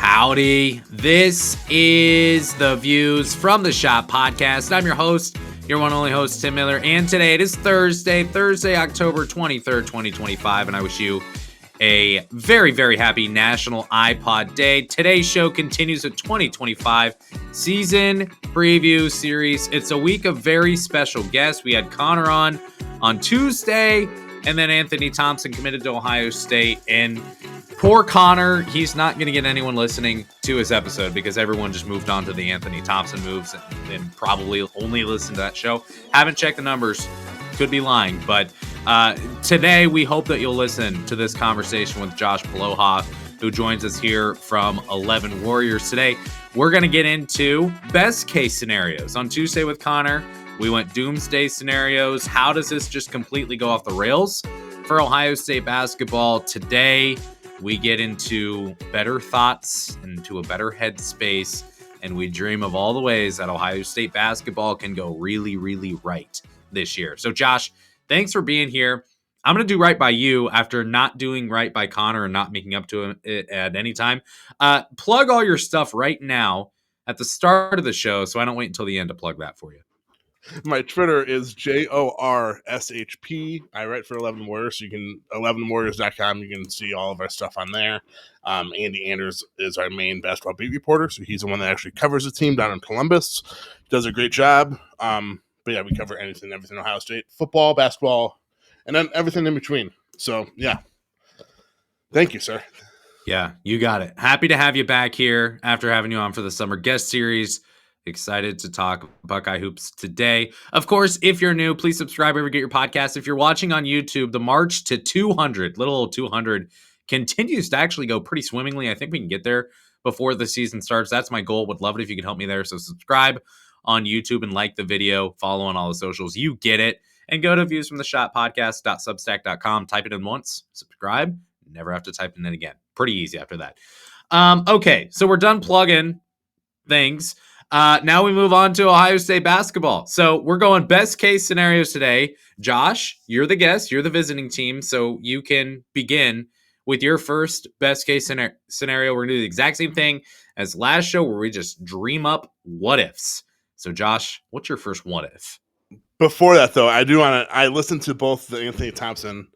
Howdy. This is the Views from the Shop podcast. I'm your host, your one and only host, Tim Miller. And today it is Thursday, October 23rd, 2025. And I wish you a very, very happy National iPod Day. Today's show continues with 2025 season preview series. It's a week of very special guests. We had Connor on Tuesday, and then Anthony Thompson committed to Ohio State. And poor Connor, he's not going to get anyone listening to his episode because everyone just moved on to the Anthony Thompson moves and probably only listened to that show. Haven't checked the numbers. Could be lying, but today we hope that you'll listen to this conversation with Josh Poloha, who joins us here from 11 Warriors. Today, we're going to get into best case scenarios. On Tuesday with Connor, we went doomsday scenarios. How does this just completely go off the rails for Ohio State basketball? Today, we get into better thoughts, into a better headspace, and we dream of all the ways that Ohio State basketball can go really, really right this year. So, Josh, thanks for being here. I'm going to do right by you after not doing right by Connor and not making up to it at any time. Plug all your stuff right now at the start of the show so I don't wait until the end to plug that for you. My Twitter is JORSHP. I write for 11 Warriors, so you can 11warriors.com. You can see all of our stuff on there. Andy Anders is our main basketball beat reporter, so he's the one that actually covers the team down in Columbus. Does a great job. But yeah, we cover everything Ohio State, football, basketball, and then everything in between. So yeah, thank you, sir. Yeah, you got it. Happy to have you back here after having you on for the summer guest series. Excited to talk Buckeye hoops today. Of course, if you're new, please subscribe wherever you get your podcast. If you're watching on YouTube, the march to 200, little old 200, continues to actually go pretty swimmingly. I think we can get there before the season starts. That's my goal. Would love it if you could help me there. So subscribe on YouTube and like the video, follow on all the socials. You get it. And go to viewsfromtheshotpodcast.substack.com. Type it in once, subscribe, never have to type it in again. Pretty easy after that. Okay, so we're done plugging things. Now we move on to Ohio State basketball. So we're going best case scenarios today. Josh, you're the guest. You're the visiting team. So you can begin with your first best case scenario. We're going to do the exact same thing as last show where we just dream up what ifs. So Josh, what's your first what if? Before that, though, I listened to both the Anthony Thompson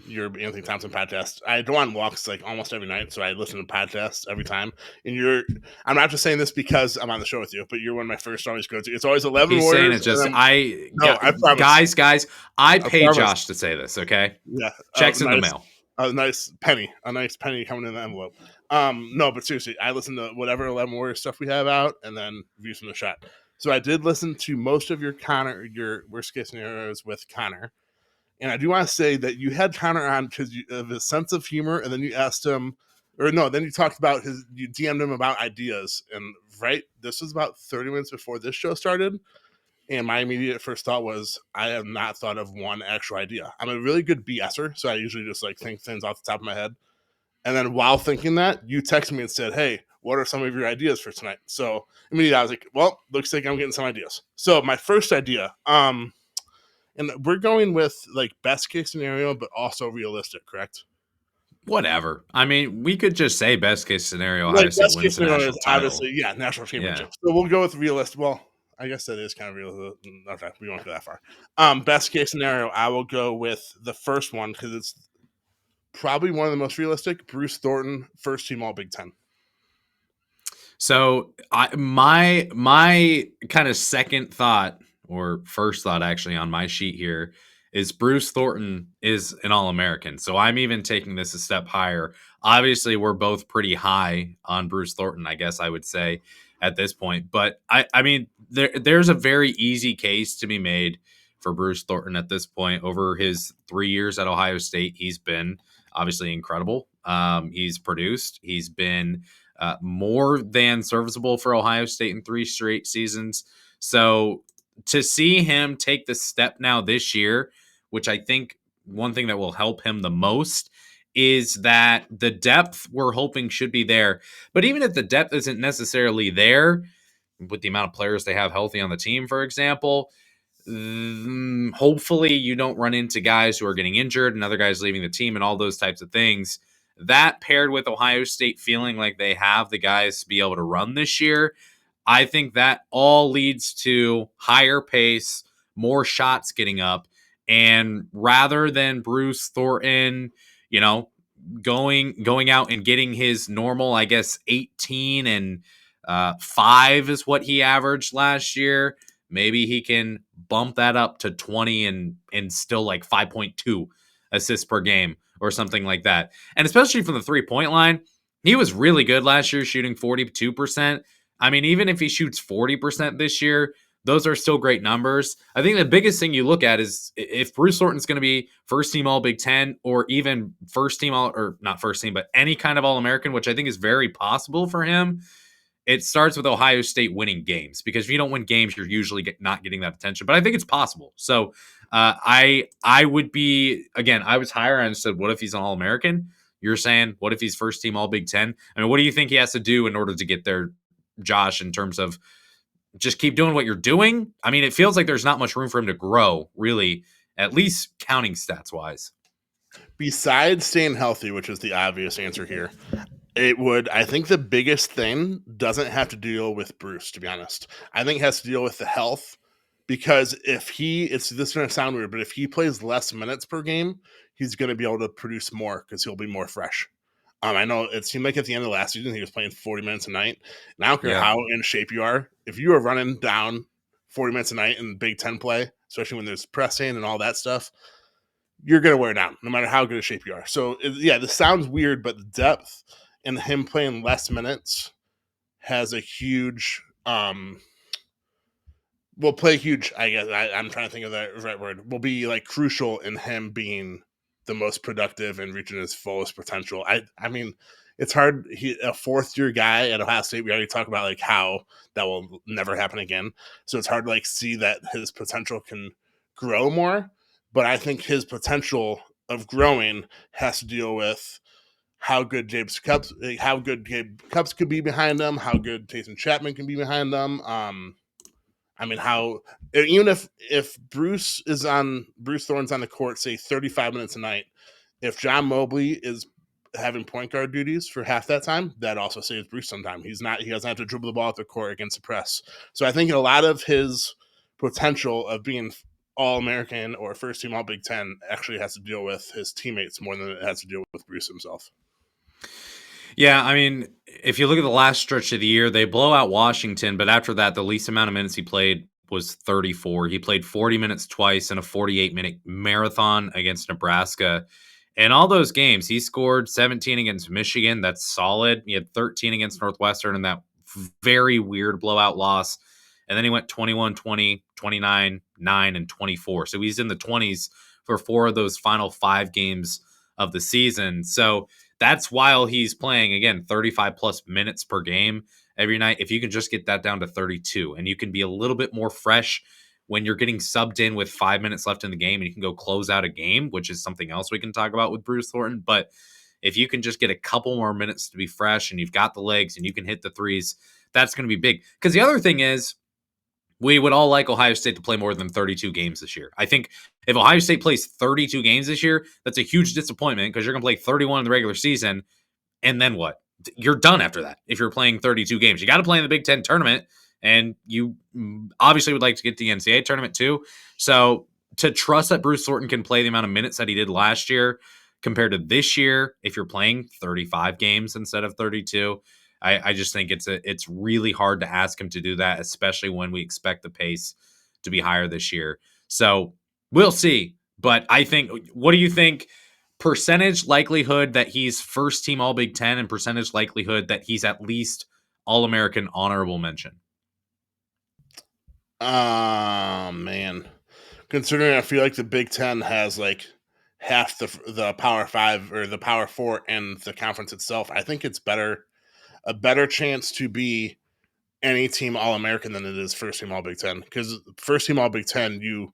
your Anthony Thompson podcast. I go on walks like almost every night, so I listen to podcasts every time. And I'm not just saying this because I'm on the show with you, but you're one of my first always go to. It's always 11 He's Warriors. Saying it just I promise. Guys, I pay Josh to say this. Okay, yeah, checks in the mail. A nice penny coming in the envelope. No, but seriously, I listen to whatever 11 Warriors stuff we have out, and then Views from the Shot. So I did listen to most of your worst case scenarios with Connor. And I do want to say that you had Connor on because of his sense of humor, and then you asked him, then you talked about you DM'd him about ideas. And this was about 30 minutes before this show started. And my immediate first thought was, I have not thought of one actual idea. I'm a really good BSer, so I usually just like think things off the top of my head. And then while thinking that, you texted me and said, hey, what are some of your ideas for tonight? So immediately I was like, well, looks like I'm getting some ideas. So my first idea, and we're going with like best case scenario, but also realistic, correct? Whatever. I mean, we could just say best case scenario. Like best case scenario is obviously, national championship. Yeah. So we'll go with realistic. Well, I guess that is kind of realistic. Okay, we won't go that far. Best case scenario, I will go with the first one because it's probably one of the most realistic. Bruce Thornton, first team All Big Ten. So my kind of second thought, or first thought actually on my sheet here, is Bruce Thornton is an All-American. So I'm even taking this a step higher. Obviously, we're both pretty high on Bruce Thornton, I guess I would say at this point. But I mean, there's a very easy case to be made for Bruce Thornton at this point. Over his 3 years at Ohio State, he's been obviously incredible. He's produced. He's been more than serviceable for Ohio State in 3 straight seasons. So to see him take the step now this year, which I think one thing that will help him the most is that the depth we're hoping should be there. But even if the depth isn't necessarily there, with the amount of players they have healthy on the team, for example, hopefully you don't run into guys who are getting injured and other guys leaving the team and all those types of things. that paired with Ohio State feeling like they have the guys to be able to run this year, I think that all leads to higher pace, more shots getting up. And rather than Bruce Thornton, you know, going out and getting his normal, I guess, 18 and 5 is what he averaged last year. Maybe he can bump that up to 20 and still like 5.2 assists per game or something like that. And especially from the 3-point line, he was really good last year, shooting 42%. I mean, even if he shoots 40% this year, those are still great numbers. I think the biggest thing you look at is if Bruce Thornton's going to be first team All Big Ten or even first team All, or not first team, but any kind of All American, which I think is very possible for him. It starts with Ohio State winning games, because if you don't win games, you're usually not getting that attention. But I think it's possible. So I would be, again, I was higher and said, what if he's an All American? You're saying, what if he's first team All Big Ten? I mean, what do you think he has to do in order to get there, Josh, in terms of just keep doing what you're doing? I mean, it feels like there's not much room for him to grow, really, at least counting stats wise. Besides staying healthy, which is the obvious answer here, I think the biggest thing doesn't have to deal with Bruce, to be honest. I think it has to deal with the health, because this is going to sound weird, but if he plays less minutes per game, he's going to be able to produce more because he'll be more fresh. I know it seemed like at the end of last season, he was playing 40 minutes a night. And I don't care how in shape you are. If you are running down 40 minutes a night in Big Ten play, especially when there's pressing and all that stuff, you're going to wear down no matter how good a shape you are. So, this sounds weird, but the depth and him playing less minutes has a huge will play huge, I guess. I'm trying to think of the right word. Will be like crucial in him being the most productive and reaching his fullest potential. I mean, it's hard. A fourth-year guy at Ohio State, we already talked about like how that will never happen again. So it's hard to like see that his potential can grow more. But I think his potential of growing has to deal with how good Gabe Cupps could be behind them, how good Taysom Chapman can be behind them. I mean, how even if Bruce Thornton's on the court, say 35 minutes a night, if John Mobley is having point guard duties for half that time, that also saves Bruce some time. He doesn't have to dribble the ball at the court against the press. So I think a lot of his potential of being All-American or first team All Big Ten actually has to deal with his teammates more than it has to deal with Bruce himself. Yeah, I mean, if you look at the last stretch of the year, they blow out Washington, but after that, the least amount of minutes he played was 34. He played 40 minutes twice in a 48-minute marathon against Nebraska. In all those games, he scored 17 against Michigan. That's solid. He had 13 against Northwestern in that very weird blowout loss. And then he went 21, 20, 29, 9, and 24. So he's in the 20s for 4 of those final 5 games of the season. So that's while he's playing, again, 35 plus minutes per game every night. If you can just get that down to 32 and you can be a little bit more fresh when you're getting subbed in with 5 minutes left in the game, and you can go close out a game, which is something else we can talk about with Bruce Thornton. But if you can just get a couple more minutes to be fresh and you've got the legs and you can hit the threes, that's going to be big. Because the other thing is, we would all like Ohio State to play more than 32 games this year. I think if Ohio State plays 32 games this year, that's a huge disappointment, because you're going to play 31 in the regular season. And then what? You're done after that if you're playing 32 games. You got to play in the Big Ten tournament, and you obviously would like to get to the NCAA tournament too. So to trust that Bruce Thornton can play the amount of minutes that he did last year compared to this year, if you're playing 35 games instead of 32, I just think it's really hard to ask him to do that, especially when we expect the pace to be higher this year. So we'll see. But I think, what do you think? Percentage likelihood that he's first team All Big Ten, and percentage likelihood that he's at least All-American honorable mention. Man. Considering I feel like the Big Ten has like half the Power 5 or the Power 4 and the conference itself, I think it's a better chance to be any team All-American than it is first team All Big Ten. Because first team All Big Ten, you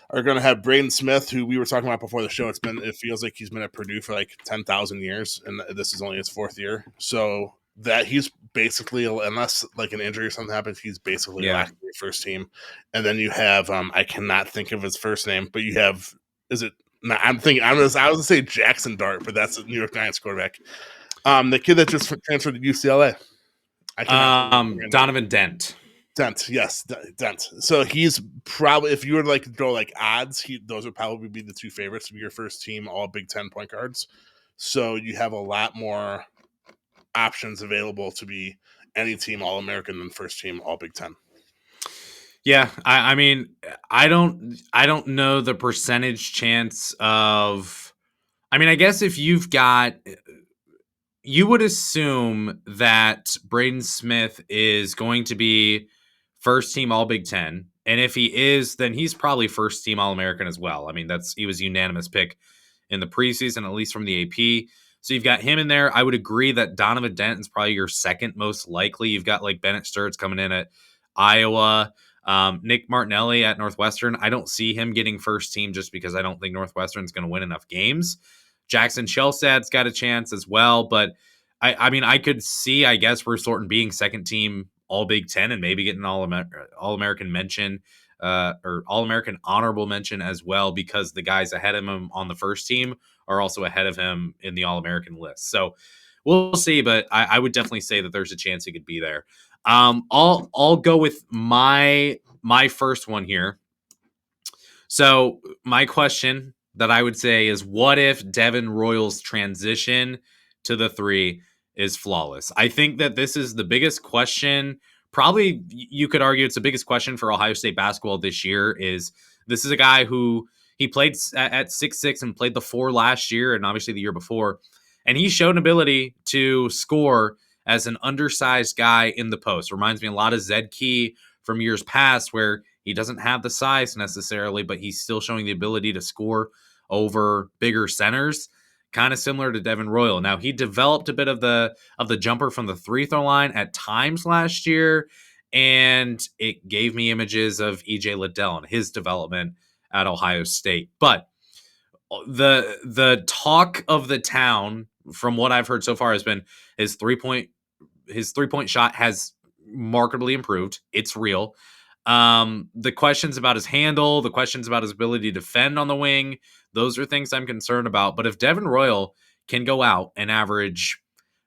are going to have Braden Smith, who we were talking about before the show. It feels like he's been at Purdue for like 10,000 years, and this is only his 4th year. So that he's basically, unless like an injury or something happens, he's basically locked in first team. And then you have, I cannot think of his first name, but you have, is it No, I was gonna say Jackson Dart, but that's a New York Giants quarterback. The kid that just transferred to UCLA. I cannot think of his name. Donovan Dent. Dent, yes, Dent. So he's probably, if you were to like throw like odds, those would probably be the two favorites to be your first team all Big Ten point guards. So you have a lot more options available to be any team All American than first team All Big Ten. Yeah, I mean, I don't know the percentage chance of. I mean, I guess if you've got, you would assume that Braden Smith is going to be first team All Big Ten, and if he is, then he's probably first team All American as well. I mean, he was a unanimous pick in the preseason, at least from the AP. So you've got him in there. I would agree that Donovan Denton's probably your second most likely. You've got like Bennett Sturts coming in at Iowa. Nick Martinelli at Northwestern. I don't see him getting first team just because I don't think Northwestern's going to win enough games. Jackson Shelstad's got a chance as well, but I mean, I could see, I guess, Bruce Thornton being second team All Big Ten and maybe getting All American mention or All American honorable mention as well, because the guys ahead of him on the first team are also ahead of him in the All American list. So we'll see, but I would definitely say that there's a chance he could be there. I'll go with my first one here. So my question that I would say is, what if Devin Royal's transition to the three is flawless? I think that this is the biggest question. Probably you could argue it's the biggest question for Ohio State basketball this year. This is a guy who he played at 6'6" and played the 4 last year and obviously the year before. And he showed an ability to score as an undersized guy in the post. Reminds me a lot of Zed Key from years past, where he doesn't have the size necessarily, but he's still showing the ability to score over bigger centers, kind of similar to Devin Royal. Now, he developed a bit of the jumper from the free throw line at times last year, and it gave me images of EJ Liddell and his development at Ohio State. But the talk of the town, from what I've heard so far, has been his three-point shot has markedly improved. It's real. The questions about his handle, the questions about his ability to defend on the wing, those are things I'm concerned about. But if Devin Royal can go out and average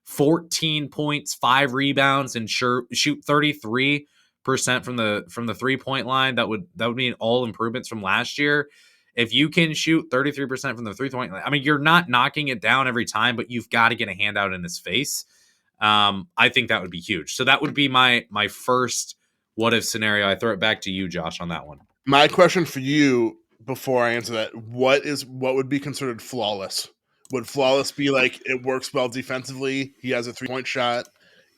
14 points, 5 rebounds, and shoot 33% from the 3-point line, that would mean all improvements from last year. If you can shoot 33% from the 3-point line, I mean, you're not knocking it down every time, but you've got to get a hand out in his face. I think that would be huge. So that would be my first what if scenario. I throw it back to you, Josh, on that one. My question for you before I answer that, what would be considered flawless? Would flawless be like it works well defensively, he has a 3-point shot,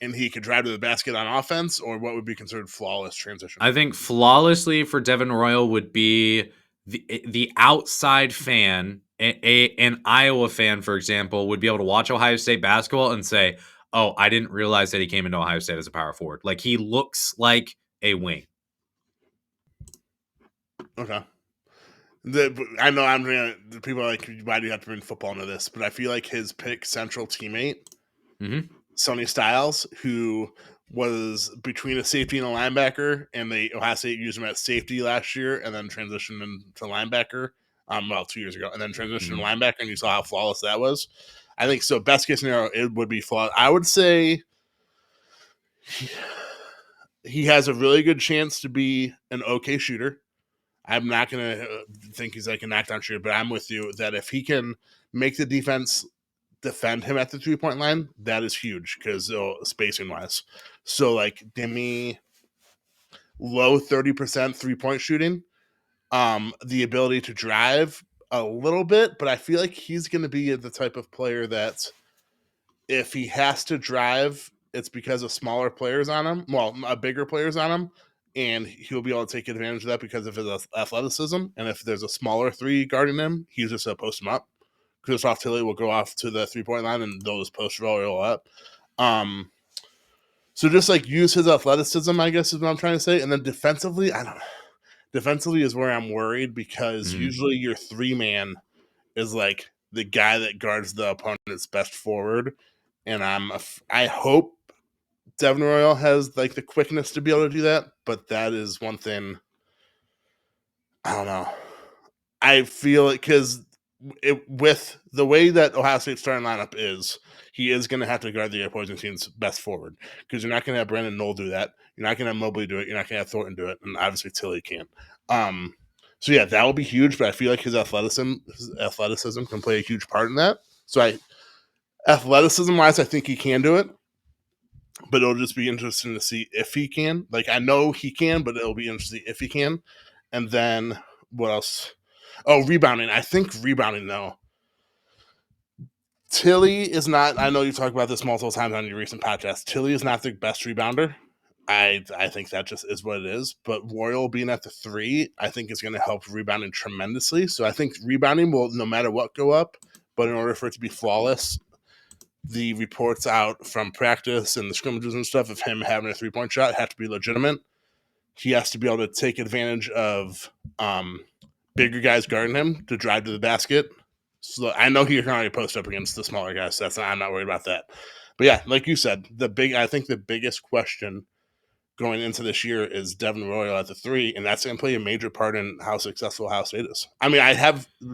and he could drive to the basket on offense, or what would be considered flawless transition? I think flawlessly for Devin Royal would be the outside fan, an Iowa fan, for example, would be able to watch Ohio State basketball and say, oh, I didn't realize that he came into Ohio State as a power forward. Like, he looks like a wing. Okay. I know people are like, why do you have to bring football into this? But I feel like his Pick Central teammate, Sonny Styles, who was between a safety and a linebacker, and Ohio State used him at safety last year and then transitioned into linebacker, 2 years ago, and then transitioned to linebacker, and you saw how flawless that was. I think so. Best case scenario, it would be flawless. I would say he has a really good chance to be an okay shooter. I'm not going to think he's like a knockdown shooter, but I'm with you that if he can make the defense defend him at the 3-point line, that is huge because spacing wise. So like, give me low 30% 3-point shooting, the ability to drive a little bit, but I feel like he's going to be the type of player that if he has to drive, it's because of smaller players on him. Well, bigger players on him. And he'll be able to take advantage of that because of his athleticism. And if there's a smaller 3 guarding him, he's just going to post him up. Christoph Tilley will go off to the 3-point line and they'll just post roll up. So just like use his athleticism, I guess is what I'm trying to say. And then defensively, I don't know. Defensively is where I'm worried because usually your 3-man is like the guy that guards the opponent's best forward. And I hope Devin Royal has like the quickness to be able to do that, but that is one thing. I don't know. I feel it because with the way that Ohio State's starting lineup is, he is going to have to guard the opposing team's best forward, because you're not going to have Brandon Knoll do that. You're not going to have Mobley do it. You're not going to have Thornton do it. And obviously Tilly can. So yeah, that will be huge, but I feel like his athleticism can play a huge part in that. So athleticism wise, I think he can do it, but it'll just be interesting to see if he can. Like, I know he can, but it'll be interesting if he can. And then what else? Oh, rebounding. I think rebounding, though. Tilly is not, I know you've talked about this multiple times on your recent podcast. Tilly is not the best rebounder. I think that just is what it is. But Royal being at the 3, I think is going to help rebounding tremendously. So I think rebounding will, no matter what, go up. But in order for it to be flawless, the reports out from practice and the scrimmages and stuff of him having a 3-point shot have to be legitimate. He has to be able to take advantage of bigger guys guarding him to drive to the basket. So I know he can already post up against the smaller guys, so I'm not worried about that. But yeah, like you said, I think the biggest question going into this year is Devin Royal at the 3, and that's going to play a major part in how successful Ohio State is. I mean,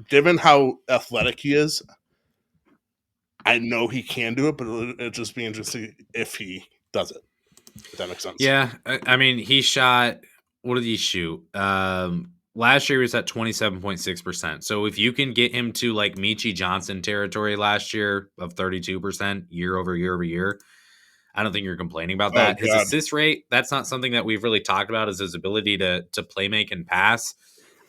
given how athletic he is, I know he can do it, but it'll just be interesting if he does it. If that makes sense. Yeah, I mean, he shot. What did he shoot? Last year he was at 27.6%. So if you can get him to like Michi Johnson territory last year of 32% year over year, I don't think you're complaining about that. His assist rate, that's not something that we've really talked about, is his ability to play make and pass.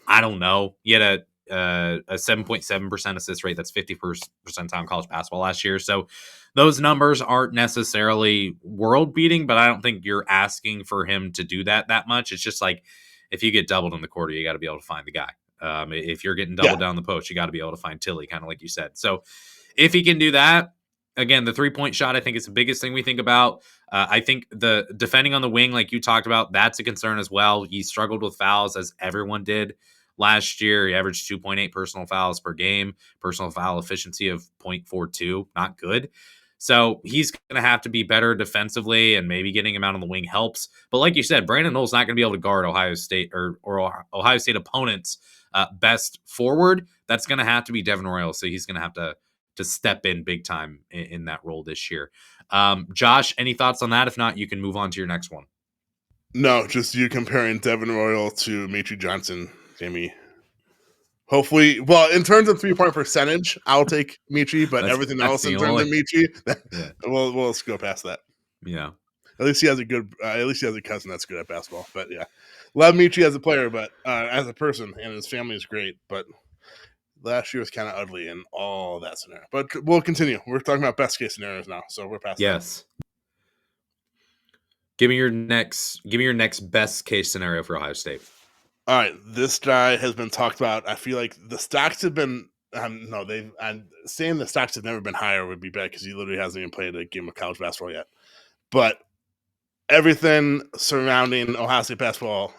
I don't know. He had a 7.7% assist rate. That's 50th percentile in college basketball last year. So those numbers aren't necessarily world beating, but I don't think you're asking for him to do that much. It's just like, if you get doubled in the quarter, you got to be able to find the guy. If you're getting doubled down the post, you got to be able to find Tilly, kind of like you said. So if he can do that, again, the 3-point shot, I think, is the biggest thing we think about. I think the defending on the wing, like you talked about, that's a concern as well. He struggled with fouls, as everyone did last year. He averaged 2.8 personal fouls per game, personal foul efficiency of 0.42, not good. So he's going to have to be better defensively, and maybe getting him out on the wing helps. But like you said, Brandon Knoll's not going to be able to guard Ohio State or Ohio State opponents' best forward. That's going to have to be Devin Royal. So he's going to have to step in big time in that role this year. Josh, any thoughts on that? If not, you can move on to your next one. No, just you comparing Devin Royal to Michi Johnson, Jamie. Hopefully, well, in terms of 3-point percentage, I'll take Michi, but everything else in terms of Michi, we'll go past that. Yeah. At least he has a cousin that's good at basketball. But yeah, love Michi as a player, but as a person, and his family is great. But last year was kind of ugly in all that scenario. But we'll continue. We're talking about best case scenarios now, so we're past that. Give me your next best case scenario for Ohio State. All right, this guy has been talked about. I feel like the stocks have been I'm saying the stocks have never been higher would be bad, because he literally hasn't even played a game of college basketball yet. But everything surrounding Ohio State basketball,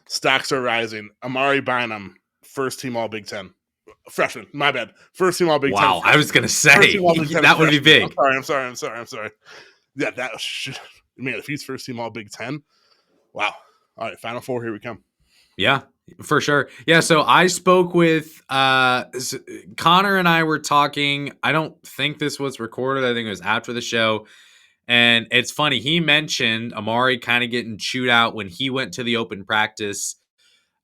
stocks are rising. Amari Bynum, first team All Big Ten. Freshman, my bad. First team All Big Ten. Wow, I was gonna say that would be big. I'm sorry. Yeah, man, if he's first team All Big Ten, wow. All right, Final Four, here we come. Yeah, for sure. Yeah, so I spoke with Connor and I were talking. I don't think this was recorded. I think it was after the show. And it's funny, he mentioned Amari kind of getting chewed out when he went to the open practice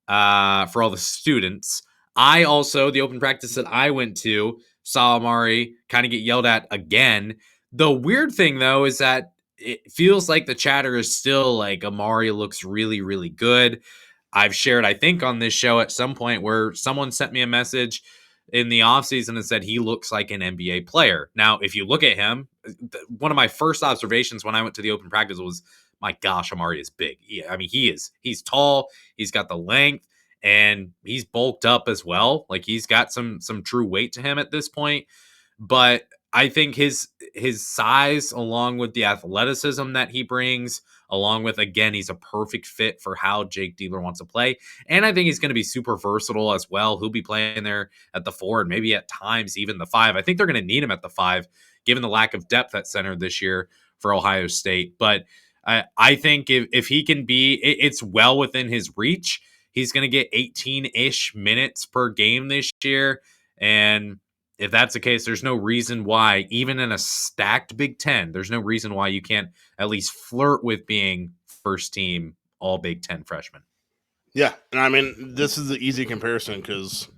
for all the students. I also, the open practice that I went to, saw Amari kind of get yelled at again. The weird thing, though, is that it feels like the chatter is still like Amari looks really, really good. I've shared, I think, on this show at some point where someone sent me a message in the offseason and said he looks like an NBA player. Now, if you look at him, one of my first observations when I went to the open practice was, my gosh, Amari is big. He's tall, he's got the length, and he's bulked up as well. Like, he's got some true weight to him at this point. But I think his size, along with the athleticism that he brings, along with, again, he's a perfect fit for how Jake Diebler wants to play. And I think he's going to be super versatile as well. He'll be playing there at the 4 and maybe at times even the 5. I think they're going to need him at the 5, given the lack of depth at center this year for Ohio State. But I think if he can be, it's well within his reach. He's going to get 18-ish minutes per game this year. And if that's the case, there's no reason why, even in a stacked Big Ten, there's no reason why you can't at least flirt with being first team all Big Ten freshman. Yeah. And I mean, this is the easy comparison because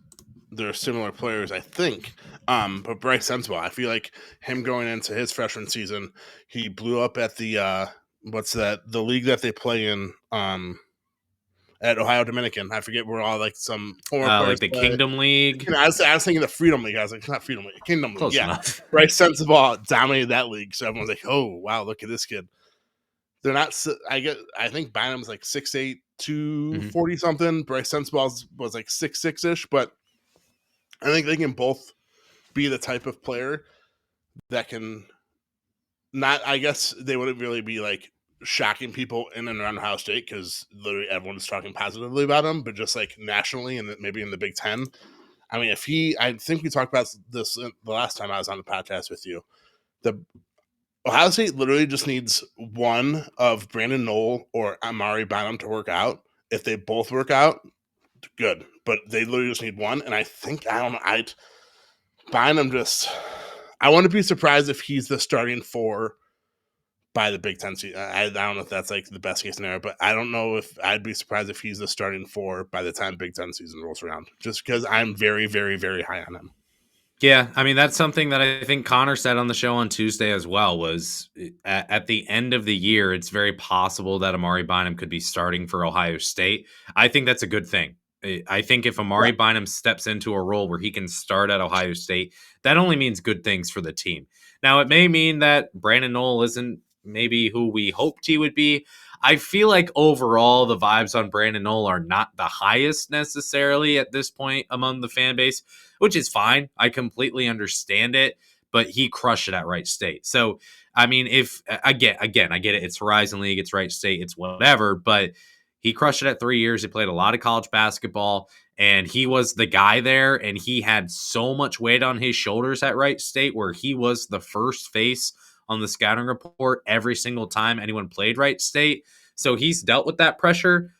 they're similar players, I think. But Bryce Sensabaugh, I feel like him going into his freshman season, he blew up at the the league that they play in at Ohio Dominican. I forget where all like some former players Like the play. Kingdom League. I was thinking the Freedom League. I was like, it's not Freedom League, Kingdom League. Close Yeah. enough. Bryce Sensabaugh dominated that league, so everyone's like, oh wow, look at this kid. They're not. I think Bynum's like 6'8", 240 something. Bryce Sensabaugh was like 6'6" ish, but I think they can both be the type of player that can not. I guess they wouldn't really be like shocking people in and around Ohio State because literally everyone's talking positively about him, but just like nationally and maybe in the Big Ten. I mean, I think we talked about this the last time I was on the podcast with you. The Ohio State literally just needs one of Brandon Knoll or Amari Bynum to work out. If they both work out, good. But they literally just need one. And I think, I don't know, Bynum just, I wouldn't be surprised if he's the starting four by the Big Ten season. I don't know if that's like the best case scenario, but I don't know if I'd be surprised if he's the starting four by the time Big Ten season rolls around, just because I'm very, very, very high on him. Yeah, I mean, that's something that I think Connor said on the show on Tuesday as well, was at the end of the year, it's very possible that Amari Bynum could be starting for Ohio State. I think that's a good thing. I think if Amari Bynum steps into a role where he can start at Ohio State, that only means good things for the team. Now, it may mean that Brandon Knoll isn't maybe who we hoped he would be. I feel like overall the vibes on Brandon Knoll are not the highest necessarily at this point among the fan base, which is fine. I completely understand it, but he crushed it at Wright State. So, I mean, if again, I get it. It's Horizon League, it's Wright State, it's whatever, but he crushed it at 3 years. He played a lot of college basketball, and he was the guy there, and he had so much weight on his shoulders at Wright State where he was the first face on the scouting report every single time anyone played Wright State. So he's dealt with that pressure.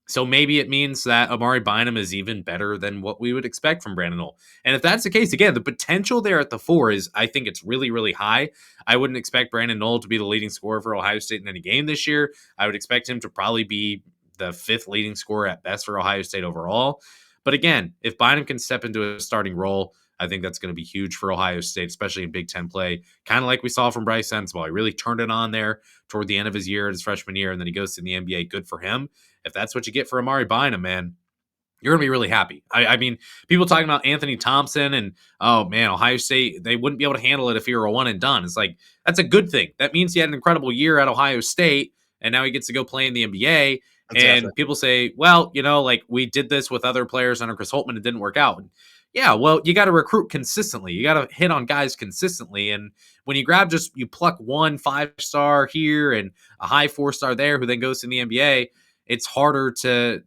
So maybe it means that Amari Bynum is even better than what we would expect from Brandon Knoll. And if that's the case, again, the potential there at the 4 is, I think it's really, really high. I wouldn't expect Brandon Knoll to be the leading scorer for Ohio State in any game this year. I would expect him to probably be the 5th leading scorer at best for Ohio State overall. But again, if Bynum can step into a starting role, I think that's going to be huge for Ohio State, especially in Big Ten play. Kind of like we saw from Bryce Sensabaugh. He really turned it on there toward the end of his year, his freshman year, and then he goes to the NBA. Good for him. If that's what you get for Amari Bynum, man, you're going to be really happy. I mean, people talking about Anthony Thompson and, oh, man, Ohio State, they wouldn't be able to handle it if he were a one and done. It's like, that's a good thing. That means he had an incredible year at Ohio State, and now he gets to go play in the NBA. Exactly. And people say, well, like we did this with other players under Chris Holtmann. It didn't work out. And yeah, well, you got to recruit consistently. You got to hit on guys consistently. And when you you pluck 1 5-star here and a high 4-star there who then goes to the NBA, it's harder to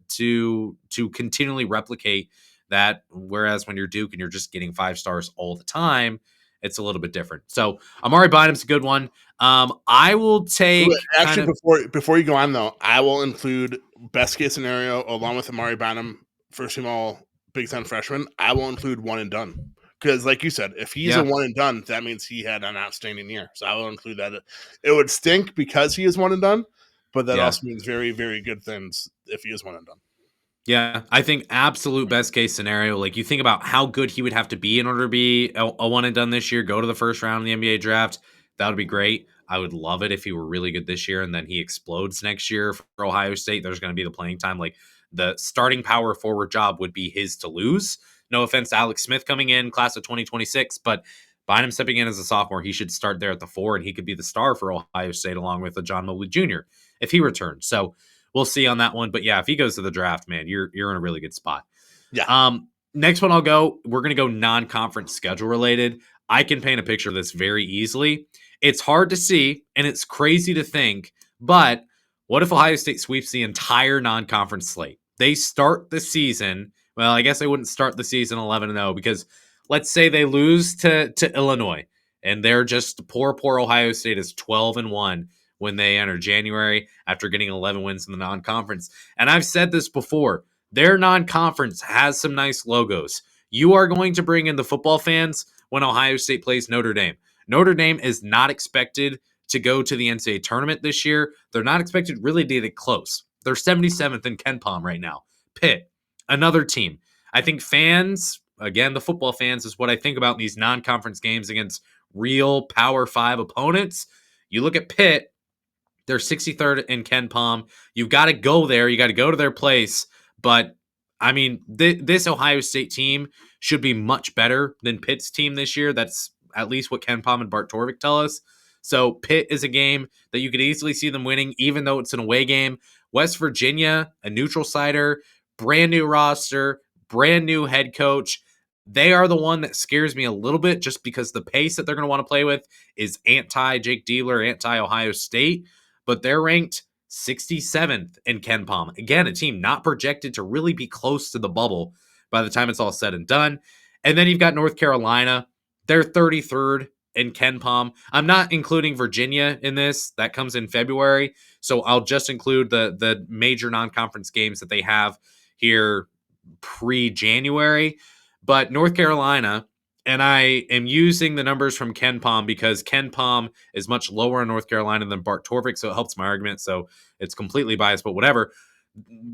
continually replicate that. Whereas when you're Duke and you're just getting 5 stars all the time, it's a little bit different. So Amari Bynum's a good one. I will take before you go on though, I will include best case scenario along with Amari Bynum, first team all Big Ten freshman. I will include one and done because, like you said, if he's a one and done, that means he had an outstanding year. So I will include that. It would stink because he is one and done, but that also means very, very good things if he is one and done. Yeah, I think absolute best case scenario, like you think about how good he would have to be in order to be a one and done this year, go to the first round of the NBA draft. That would be great. I would love it if he were really good this year and then he explodes next year for Ohio State. There's going to be the playing time. Like the starting power forward job would be his to lose. No offense to Alex Smith coming in, class of 2026, but Bynum stepping in as a sophomore, he should start there at the 4 and he could be the star for Ohio State along with John Mobley Jr. if he returns. So we'll see on that one. But yeah, if he goes to the draft, man, you're in a really good spot. Yeah. Next one we're going to go non-conference schedule related. I can paint a picture of this very easily. It's hard to see and it's crazy to think, but what if Ohio State sweeps the entire non-conference slate? They start the season. Well, I guess they wouldn't start the season 11-0 because let's say they lose to Illinois and they're just poor Ohio State is 12-1 when they enter January after getting 11 wins in the non-conference. And I've said this before, their non-conference has some nice logos. You are going to bring in the football fans when Ohio State plays Notre Dame. Notre Dame is not expected to go to the NCAA tournament this year. They're not expected really to get close. They're 77th in KenPom right now. Pitt, another team. I think fans, again, the football fans is what I think about in these non-conference games against real Power 5 opponents. You look at Pitt, they're 63rd in KenPom. You've got to go there. You got to go to their place. But, I mean, this Ohio State team should be much better than Pitt's team this year. That's at least what KenPom and Bart Torvik tell us. So Pitt is a game that you could easily see them winning, even though it's an away game. West Virginia, a neutral sider, brand new roster, brand new head coach. They are the one that scares me a little bit just because the pace that they're going to want to play with is anti-Jake Diebler, anti-Ohio State, but they're ranked 67th in KenPom. Again, a team not projected to really be close to the bubble by the time it's all said and done. And then you've got North Carolina. They're 33rd in KenPom. I'm not including Virginia in this. That comes in February. So I'll just include the major non-conference games that they have here pre-January. But North Carolina, and I am using the numbers from KenPom because KenPom is much lower in North Carolina than Bart Torvik, so it helps my argument. So it's completely biased, but whatever.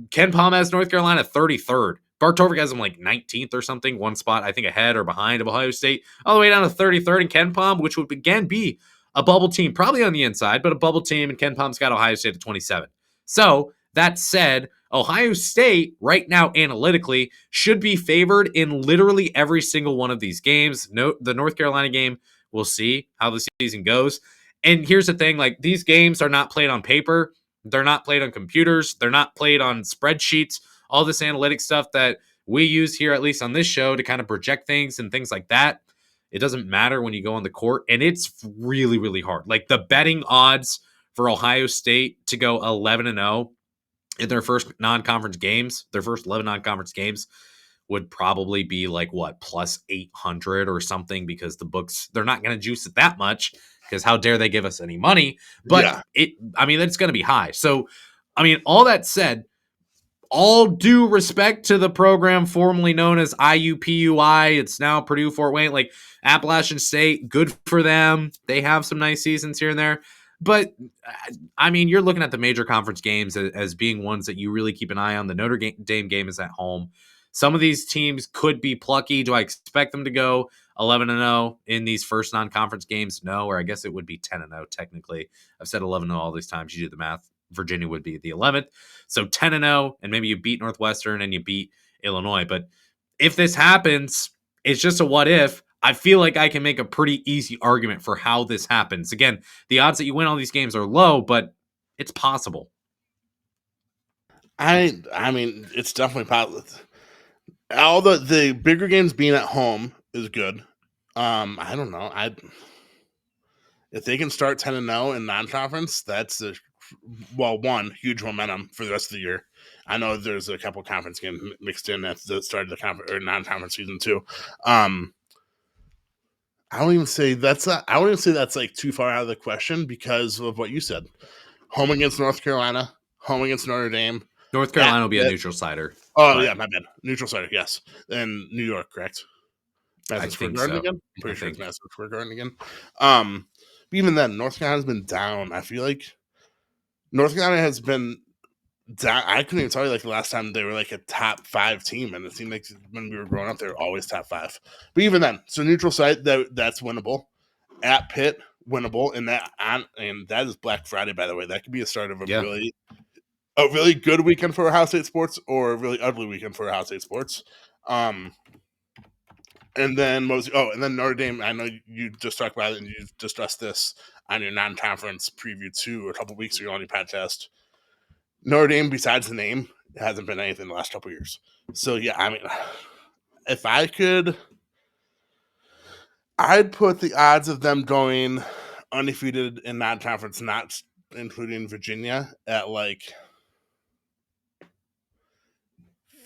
KenPom has North Carolina 33rd. Bart Torvik has them like 19th or something, one spot, I think, ahead or behind of Ohio State, all the way down to 33rd in KenPom, which would again be a bubble team, probably on the inside, but a bubble team, and KenPom's got Ohio State at 27. So that said, Ohio State right now analytically should be favored in literally every single one of these games. No, the North Carolina game, we'll see how the season goes. And here's the thing, like these games are not played on paper. They're not played on computers. They're not played on spreadsheets. All this analytic stuff that we use here, at least on this show, to kind of project things and things like that. It doesn't matter when you go on the court. And it's really, really hard. Like the betting odds for Ohio State to go 11-0 in their first non-conference games, their first 11 non-conference games, would probably be like what, plus 800 or something, because the books, they're not going to juice it that much because how dare they give us any money? But it's going to be high. So, I mean, all that said, all due respect to the program formerly known as IUPUI, it's now Purdue Fort Wayne, like Appalachian State, good for them. They have some nice seasons here and there. But, I mean, you're looking at the major conference games as being ones that you really keep an eye on. The Notre Dame game is at home. Some of these teams could be plucky. Do I expect them to go 11-0 in these first non-conference games? No, or I guess it would be 10-0 technically. I've said 11-0 all these times. You do the math. Virginia would be the 11th. So 10-0, and maybe you beat Northwestern and you beat Illinois. But if this happens, it's just a what if. I feel like I can make a pretty easy argument for how this happens. Again, the odds that you win all these games are low, but it's possible. I mean, it's definitely possible. All the bigger games being at home is good. I don't know. If they can start 10-0 in non-conference, that's one huge momentum for the rest of the year. I know there's a couple conference games mixed in at the start of the conference or non-conference season too. I wouldn't even say that's like too far out of the question because of what you said. Home against North Carolina, home against Notre Dame. North Carolina will be a neutral sider. Oh, yeah, my bad. Neutral cider, yes. And New York, correct? I think so. Again? I'm pretty sure it's Madison Square Garden again. But even then, North Carolina's been down. I feel like North Carolina has been down. I couldn't even tell you like the last time they were like a top 5 team, and it seemed like when we were growing up, they were always top 5. But even then, so neutral site that's winnable. At Pitt, winnable, and that is Black Friday, by the way. That could be a start of a really good weekend for Ohio State sports, or a really ugly weekend for Ohio State sports. And then Notre Dame. I know you just talked about it, and you discussed this on your non-conference preview too a couple weeks ago on your podcast. Notre Dame, besides the name, hasn't been anything the last couple of years. So yeah, I mean, if I could, I'd put the odds of them going undefeated in non-conference, not including Virginia, at like